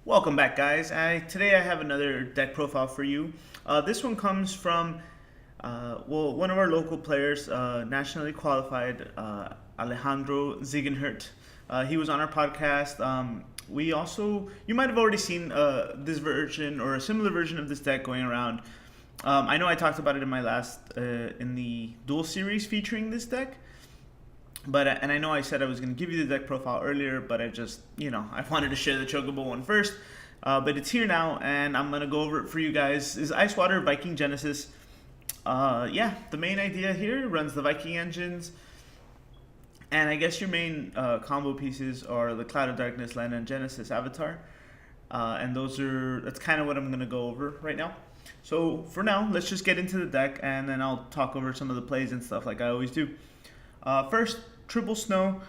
Welcome back, guys. Today I have another deck profile for you. This one comes from, one of our local players, nationally qualified, Alejandro Ziegenhurt. He was on our podcast. You might have already seen this version or a similar version of this deck going around. I know I talked about it in my in the Duel series featuring this deck. And I know I said I was going to give you the deck profile earlier, but I wanted to share the Chocobo one first. But it's here now, and I'm going to go over it for you guys. Is Ice Water Viking Genesis. The main idea here runs the Viking engines. And I guess your main combo pieces are the Cloud of Darkness, Lena, and Genesis Avatar. That's kind of what I'm going to go over right now. So for now, let's just get into the deck, and then I'll talk over some of the plays and stuff like I always do. First, triple Snow.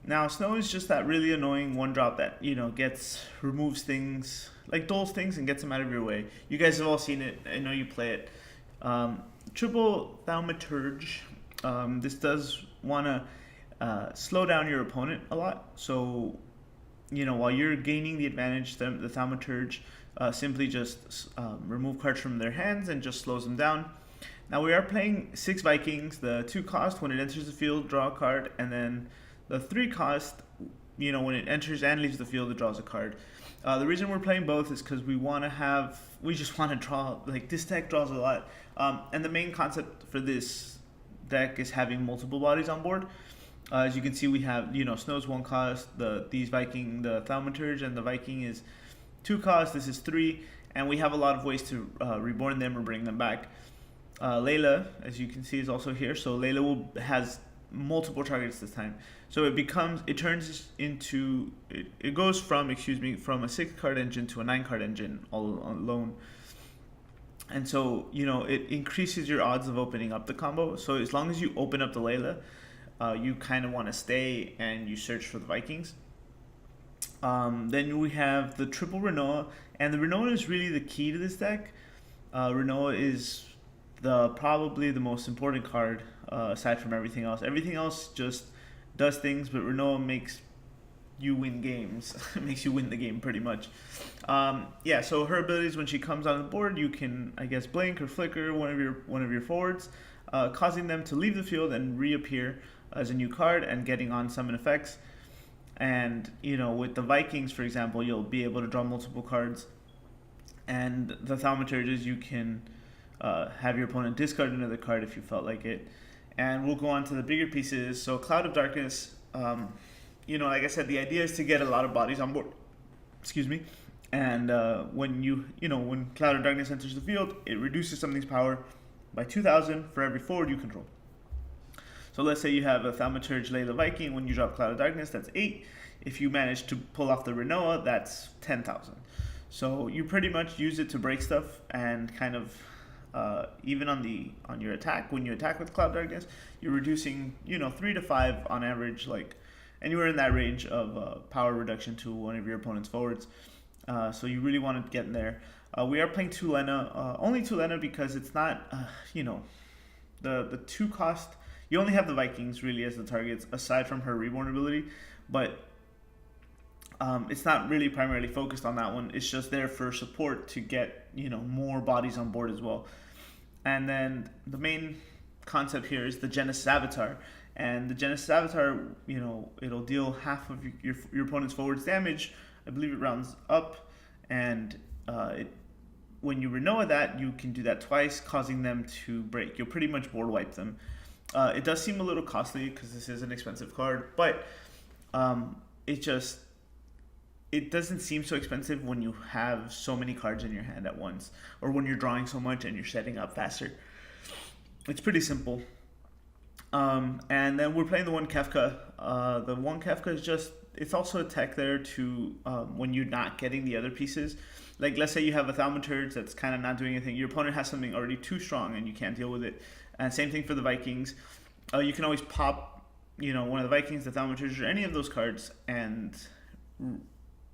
Now, Snow is just that really annoying one drop that, removes things, like dulls things and gets them out of your way. You guys have all seen it. I know you play it. Triple Thaumaturge. This does want to slow down your opponent a lot. So, while you're gaining the advantage, the Thaumaturge simply just remove cards from their hands and just slows them down. Now we are playing 6 Vikings. The 2 cost, when it enters the field, draw a card, and then the 3 cost, when it enters and leaves the field, it draws a card. The reason we're playing both is because we just want to draw, this deck draws a lot. And the main concept for this deck is having multiple bodies on board. As you can see, we have, Snow's 1 cost, these Viking, the Thaumaturge, and the Viking is 2 cost, this is 3, and we have a lot of ways to reborn them or bring them back. Layla, as you can see, is also here. So Layla has multiple targets this time. So it goes from a 6-card engine to a 9-card engine all alone. And so, it increases your odds of opening up the combo. So as long as you open up the Layla, you kind of want to stay and you search for the Vikings. Then we have the triple Renoa, and the Renoa is really the key to this deck. Renoa is probably the most important card aside from everything else. Everything else just does things, but Renoa makes you win games. Makes you win the game pretty much. So her abilities, when she comes on the board, you can, I guess, blink or flicker one of your forwards, causing them to leave the field and reappear as a new card and getting on summon effects. And with the Vikings, for example, you'll be able to draw multiple cards, and the Thaumaturges, you can have your opponent discard another card if you felt like it. And we'll go on to the bigger pieces. So Cloud of Darkness, like I said, the idea is to get a lot of bodies on board. Excuse me. And when Cloud of Darkness enters the field, it reduces something's power by 2,000 for every forward you control. So let's say you have a Thaumaturge, Layla, Viking. When you drop Cloud of Darkness, that's 8. If you manage to pull off the Renoa, that's 10,000. So you pretty much use it to break stuff, and kind of even on your attack, when you attack with Cloud Darkness, you're reducing 3 to 5 on average, like anywhere in that range of power reduction to one of your opponent's forwards. So you really want to get in there. We are playing 2 Lena, only 2 Lena because it's not the 2 cost. You only have the Vikings really as the targets aside from her reborn ability, but it's not really primarily focused on that one. It's just there for support to get more bodies on board as well. And then the main concept here is the Genesis Avatar, and the Genesis Avatar, it'll deal half of your opponent's forward's damage. I believe it rounds up, and when you Renoa that, you can do that twice, causing them to break. You'll pretty much board wipe them. It does seem a little costly because this is an expensive card, but it doesn't seem so expensive when you have so many cards in your hand at once, or when you're drawing so much and you're setting up faster. It's pretty simple. And then we're playing the 1 Kefka. The 1 Kefka is it's also a tech there to, when you're not getting the other pieces. Like, let's say you have a Thaumaturge that's kind of not doing anything. Your opponent has something already too strong and you can't deal with it. And same thing for the Vikings. You can always pop, one of the Vikings, the Thaumaturge, or any of those cards, and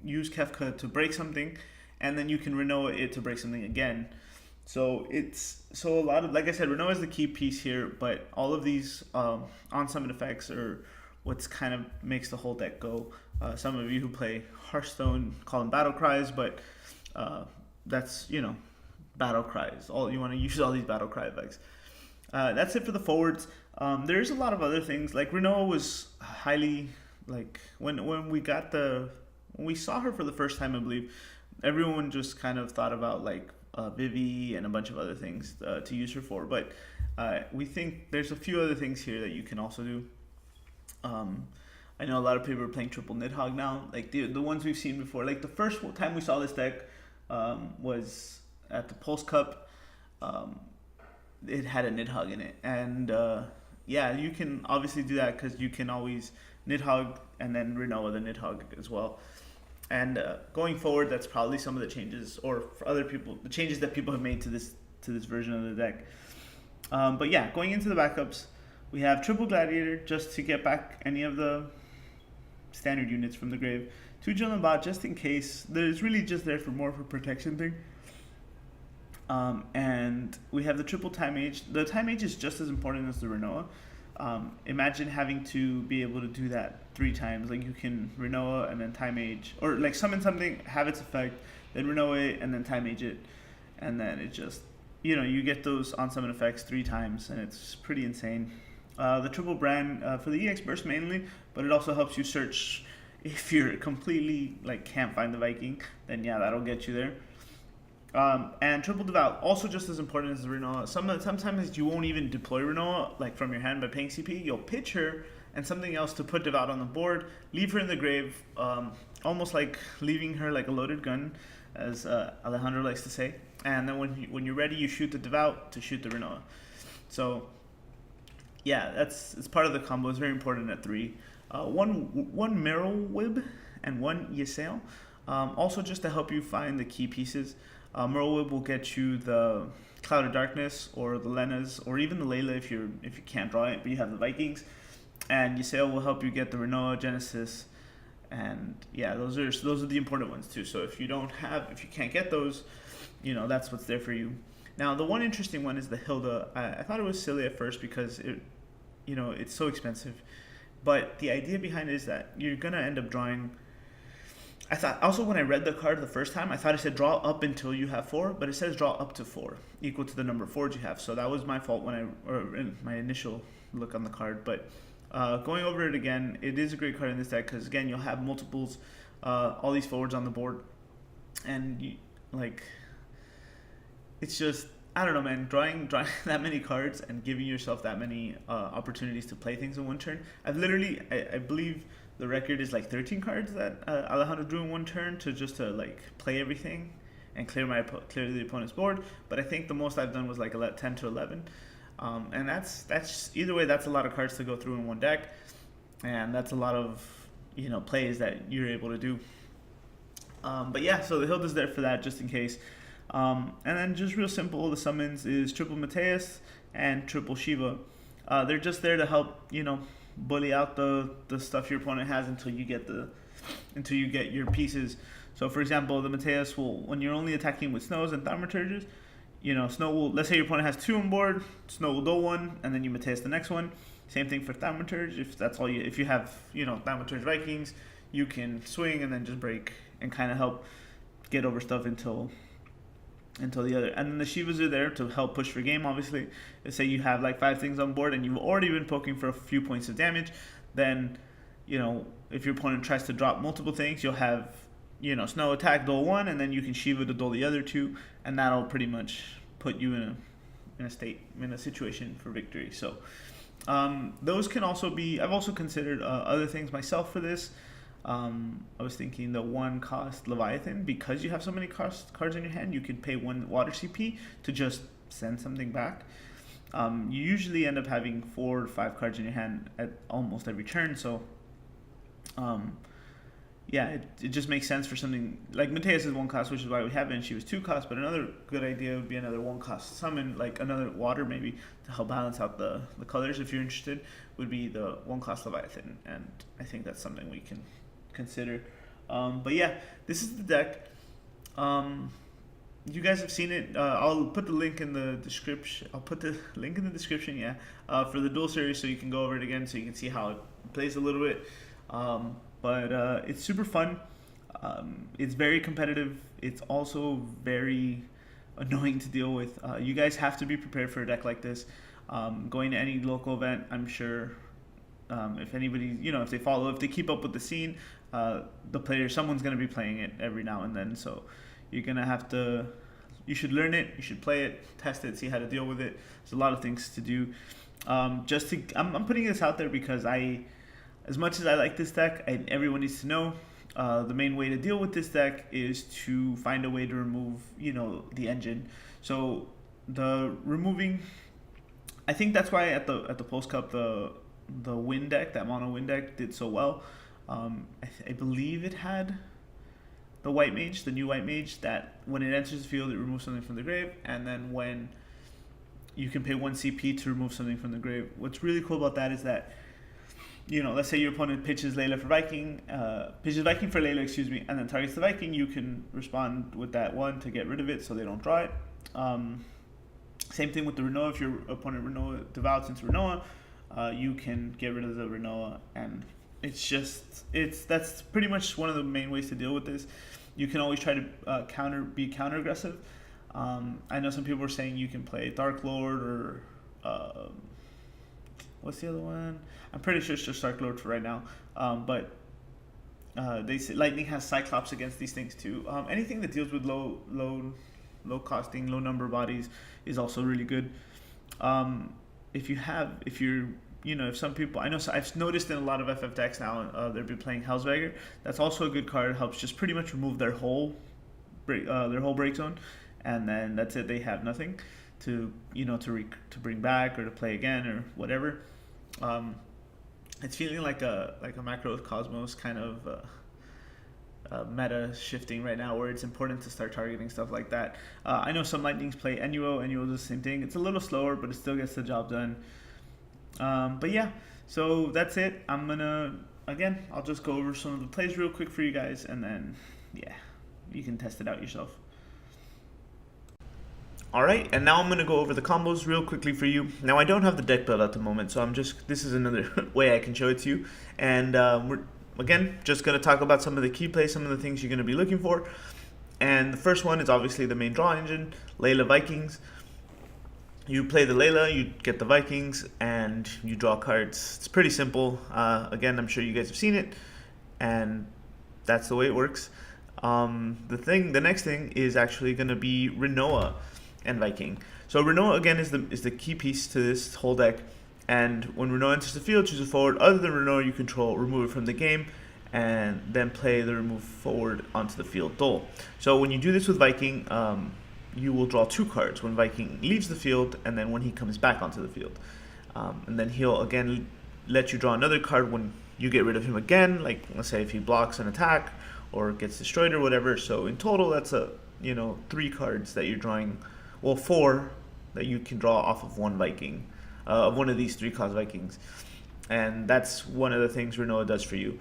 use Kefka to break something, and then you can Renoa it to break something again. So a lot of, like I said, Renoa is the key piece here, but all of these on summon effects are what's kind of makes the whole deck go. Some of you who play Hearthstone call them battle cries, but that's, battle cries. All you want to use all these battle cry effects. That's it for the forwards. There's a lot of other things. Like Renault was highly, like when we saw her for the first time, I believe everyone just kind of thought about like Vivi and a bunch of other things to use her for. But we think there's a few other things here that you can also do. I know a lot of people are playing triple Nidhogg now, like the ones we've seen before. Like the first time we saw this deck was at the Pulse Cup. It had a Nidhogg in it, and yeah, you can obviously do that because you can always Nidhogg and then Renault the Nidhogg as well. And going forward, that's probably some of the changes, or for other people, the changes that people have made to this version of the deck. But yeah, going into the backups, we have triple Gladiator just to get back any of the standard units from the grave. 2 Jilin Bot just in case. There's really just there for more of a protection thing. And we have the triple Time Age. The Time Age is just as important as the Renoa. Imagine having to be able to do that 3 times. Like you can Renoa and then Time Age, or like summon something, have its effect, then Renoa it, and then Time Age it, and then it just, you get those on summon effects 3 times, and it's pretty insane. The triple brand for the EX burst mainly, but it also helps you search. If you're completely like can't find the Viking, then yeah, that'll get you there. And triple devout, also just as important as the Renoa. Sometimes you won't even deploy Renoa like from your hand by paying CP. You'll pitch her and something else to put devout on the board, leave her in the grave, almost like leaving her like a loaded gun, as Alejandro likes to say. And then when you're ready, you shoot the devout to shoot the Renoa. So yeah, it's part of the combo. It's very important at 3. One Meryl Wib and 1 Ysael. Also just to help you find the key pieces. Merlwib will get you the Cloud of Darkness or the Lenas or even the Layla if you can't draw it, but you have the Vikings. And Ysael will help you get the Renoa, Genesis, and yeah, those are the important ones too. So if you can't get those, that's what's there for you. Now the one interesting one is the Hilda. I thought it was silly at first because it's so expensive, but the idea behind it is that you're gonna end up drawing. I thought also when I read the card the first time, I thought it said draw up until you have 4, but it says draw up to 4, equal to the number of 4s you have. So that was my fault in my initial look on the card. But going over it again, it is a great card in this deck because again you'll have multiples, all these forwards on the board, and it's just, I don't know, man. Drawing that many cards and giving yourself that many opportunities to play things in one turn. I believe the record is like 13 cards that Alejandro drew in one turn to like play everything and clear the opponent's board. But I think the most I've done was like 10 to 11, and that's either way. That's a lot of cards to go through in one deck, and that's a lot of plays that you're able to do. But yeah, so the Hilda's there for that just in case. And then just real simple, the summons is triple Mateus and triple Shiva. They're just there to help, bully out the stuff your opponent has until you get your pieces. So for example, the Mateus will, when you're only attacking with Snows and Thaumaturges, Snow will, let's say your opponent has 2 on board, Snow will do 1, and then you Mateus the next one. Same thing for Thaumaturge. If you have, Thaumaturge Vikings, you can swing and then just break and kind of help get over stuff until the other. And then the Shivas are there to help push for game, obviously. Let's say you have like 5 things on board and you've already been poking for a few points of damage, then, if your opponent tries to drop multiple things, you'll have, Snow attack Dole 1, and then you can Shiva to Dole the other 2, and that'll pretty much put you in a situation for victory. So those can also be, I've also considered other things myself for this. I was thinking the 1 cost Leviathan, because you have so many cards in your hand, you could pay 1 water CP to just send something back. You usually end up having 4 to 5 cards in your hand at almost every turn, so yeah, it just makes sense for something like Mateus is 1 cost, which is why we have it, and she was 2 cost, but another good idea would be another 1 cost summon, like another water maybe, to help balance out the colors if you're interested, would be the 1 cost Leviathan, and I think that's something we can consider. But yeah, this is the deck. You guys have seen it. I'll put the link in the description. For the Duel series, so you can go over it again, so you can see how it plays a little bit. but it's super fun. It's very competitive. It's also very annoying to deal with. You guys have to be prepared for a deck like this. Going to any local event, I'm sure if anybody, if they keep up with the scene, the player, someone's going to be playing it every now and then. So you're going to have to, you should learn it, you should play it, test it, see how to deal with it. There's a lot of things to do. I'm putting this out there because as much as I like this deck, everyone needs to know the main way to deal with this deck is to find a way to remove, the engine. So I think that's why at the Post Cup the win deck, that mono win deck, did so well. I believe it had the white mage, the new white mage, that when it enters the field, it removes something from the grave, and then when you can pay 1 CP to remove something from the grave. What's really cool about that is that, let's say your opponent pitches Viking for Layla, and then targets the Viking, you can respond with that 1 to get rid of it so they don't draw it. Same thing with the Renoa. If your opponent devours into Renoa, you can get rid of the Renoa, and that's pretty much one of the main ways to deal with this. You can always try to be counter aggressive. I know some people are saying you can play Dark Lord or what's the other one? I'm pretty sure it's just Dark Lord for right now. But they say Lightning has Cyclops against these things too. Anything that deals with low costing, low number bodies is also really good. If some people, I know, so I've noticed in a lot of FF decks now, they've been playing Hellsvagger. That's also a good card. It helps just pretty much remove their whole break zone, and then that's it. They have nothing to bring back or to play again or whatever. It's feeling like a Macrocosmos kind of meta shifting right now, where it's important to start targeting stuff like that. I know some Lightnings play Enuo. Enuo does the same thing. It's a little slower, but it still gets the job done. But yeah, so that's it. I'll just go over some of the plays real quick for you guys, and then you can test it out yourself. Alright, and now I'm going to go over the combos real quickly for you. Now I don't have the deck build at the moment, so this is another way I can show it to you. And we're, again, just going to talk about some of the key plays, some of the things you're going to be looking for. And the first one is obviously the main draw engine, Layla Vikings. You play the Layla, you get the Vikings, and you draw cards. It's pretty simple. Again, I'm sure you guys have seen it, and that's the way it works. The next thing is actually going to be Renoa and Viking. So Renoa again is the key piece to this whole deck, and when Renoa enters the field, choose a forward other than Renoa you control, remove it from the game, and then play the remove forward onto the field Duel. So when you do this with Viking, you will draw 2 cards when Viking leaves the field, and then when he comes back onto the field. And then he'll again let you draw another card when you get rid of him again, like let's say if he blocks an attack or gets destroyed or whatever. So in total that's 3 cards that you're drawing, 4 that you can draw off of one Viking, one of these 3-cost Vikings. And that's one of the things Renoa does for you.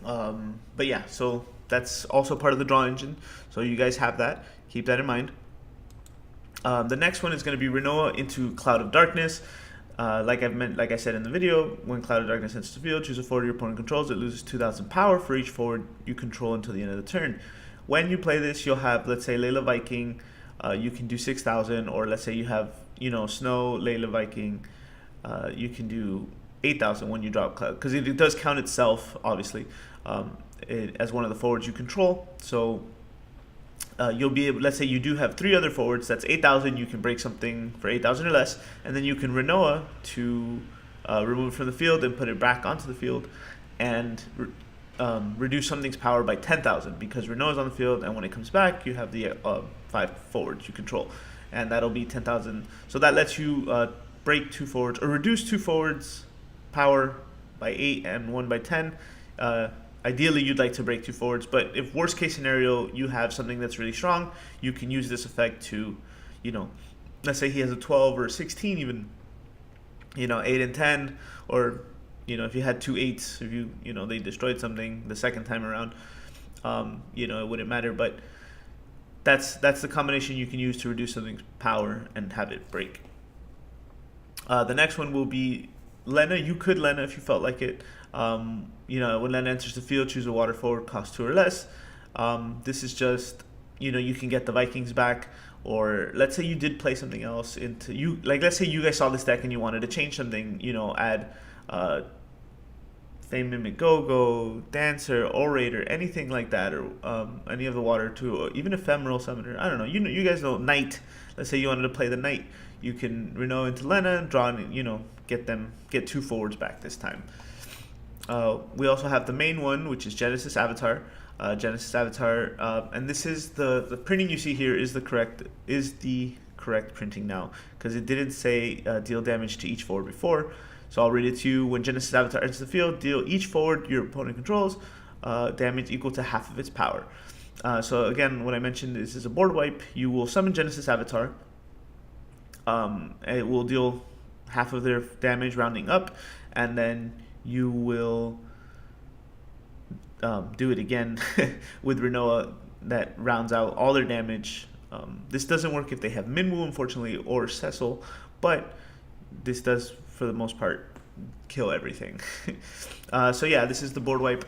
But yeah, so that's also part of the draw engine, so you guys have that. Keep that in mind. The next one is going to be Renoa into Cloud of Darkness. Like I said in the video, when Cloud of Darkness enters the field, choose a forward your opponent controls. It loses 2,000 power for each forward you control until the end of the turn. When you play this, you'll have, let's say, Layla Viking. You can do 6,000, or let's say you have, Snow, Layla Viking. You can do 8,000 when you drop Cloud, because it does count itself, obviously, as one of the forwards you control. So you'll be able, let's say you do have 3 other forwards, that's 8,000, you can break something for 8,000 or less, and then you can Renoa to remove it from the field and put it back onto the field, and reduce something's power by 10,000, because Renoa is on the field, and when it comes back, you have the 5 forwards you control, and that'll be 10,000. So that lets you break 2 forwards, or reduce 2 forwards power by 8 and 1 by 10. Ideally, you'd like to break 2 forwards, but if worst case scenario, you have something that's really strong, you can use this effect to, let's say he has a 12 or a 16 even, 8 and 10, or, if you had 2 8s, if they destroyed something the second time around, it wouldn't matter, but that's the combination you can use to reduce something's power and have it break. The next one will be Lena, you could Lena if you felt like it. You know, when Lena enters the field, choose a water forward, cost 2 or less. This is just, you know, you can get the Vikings back, or let's say you did play something else into you. Like, let's say you guys saw this deck and you wanted to change something. You know, add Fame Mimic Go-Go, Dancer, Orator, anything like that, or any of the water to even Ephemeral Summoner. I don't know. You know, you guys know Knight. Let's say you wanted to play the Knight. You can Renault into Lena and draw, you know, get 2 forwards back this time. We also have the main one, which is Genesis Avatar. And this is the printing you see here is the correct printing now, because it didn't say deal damage to each forward before. So I'll read it to you. When Genesis Avatar enters the field, deal each forward your opponent controls damage equal to half of its power. So again, what I mentioned is a board wipe. You will summon Genesis Avatar. It will deal half of their damage, rounding up, and then you will do it again with Renoa. That rounds out all their damage. This doesn't work if they have Minwoo, unfortunately, or Cecil, but this does, for the most part, kill everything. So yeah, this is the board wipe.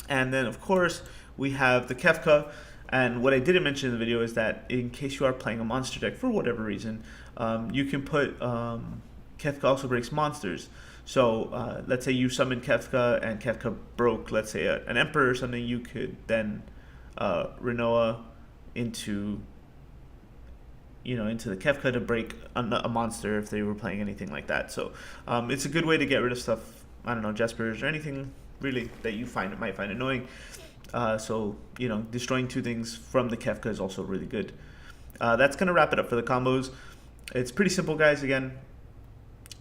And then, of course, we have the Kefka. And what I didn't mention in the video is that in case you are playing a monster deck for whatever reason, you can put Kefka also breaks monsters. So let's say you summon Kefka and Kefka broke, let's say an Emperor or something, you could then Renoa into, you know, into the Kefka to break a monster if they were playing anything like that. So it's a good way to get rid of stuff, I don't know, Jaspers or anything really that you might find annoying. So, you know, destroying 2 things from the Kefka is also really good. That's going to wrap it up for the combos. It's pretty simple, guys, again.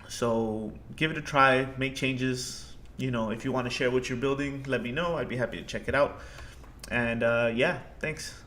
So give it a try, make changes. You know, if you want to share what you're building, let me know. I'd be happy to check it out. And yeah, thanks.